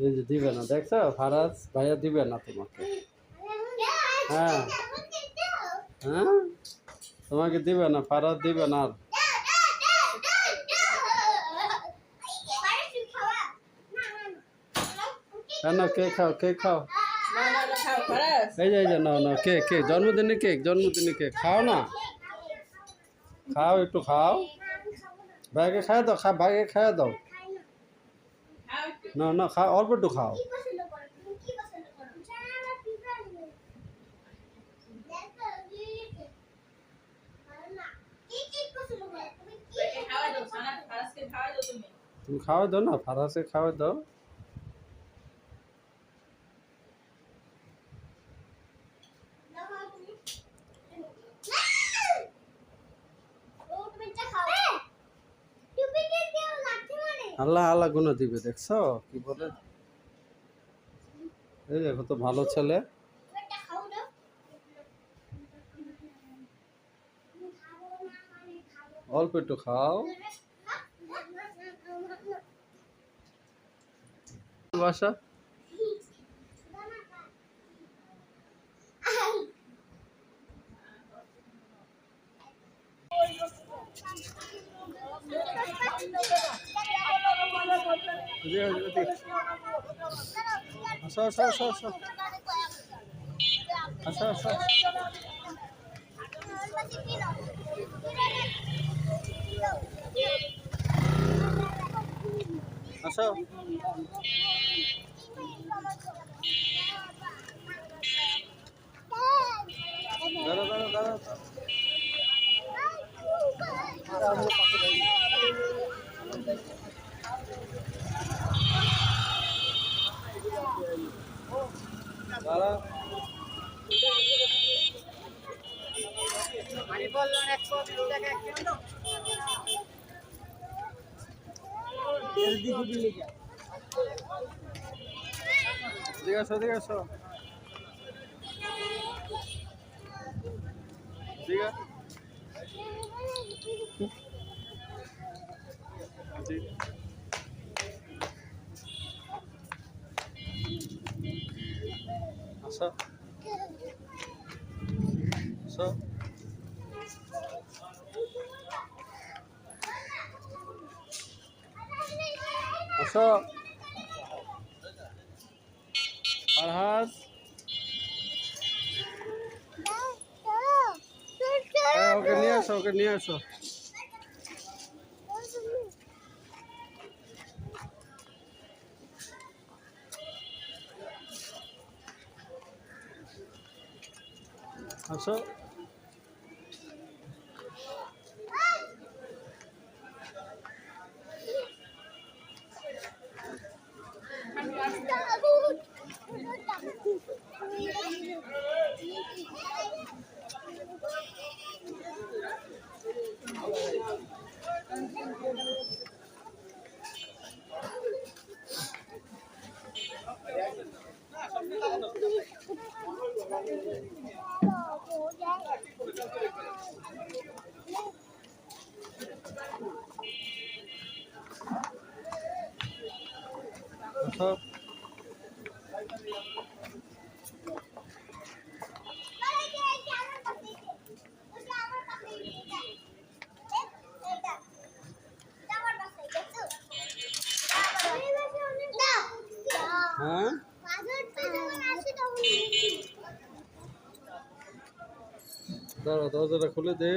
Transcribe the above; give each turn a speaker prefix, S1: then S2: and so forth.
S1: এই যে দিবে না, দেখছো ফারাজ ভাইয়া দিবে না তোমাকে। হ্যাঁ হ্যাঁ, তোমাকে দিবে না, ফারাজ দিবে না আর। কেন, কেক খাও, কেক খাও। এই যে না না, কেক কেক, জন্মদিনে কেক, জন্মদিনে কেক খাও না, খাও একটু খাও। ভাইকে খাইয়ে দাও, ভাইকে খাইয়ে দাও। না না, খাও, অল্প একটু খাও। তুমি খাওয়াই দাও না, ফারাজকে খাওয়াই দাও। আল্লাহ আল্লাহ গুণ দিবে, দেখছো কি বলে। এই দেখো তো ভালো ছেলে। অল্প একটু খাও। বাসা আসো আসো আসো আসো আসো আসো। আসো, দাঁড়া দাঁড়া দাঁড়া। দাঁড়া। ঠিক আছে, ঠিক আছে, ঠিক আছে। আসো আসো আসো। ফারহাদ, হ্যাঁ ওকে নিয়ে আসো, ওকে নিয়ে আসো। আসো। আসো। হ্যাঁ, দাঁড়া, দরজাটা খুলে দে।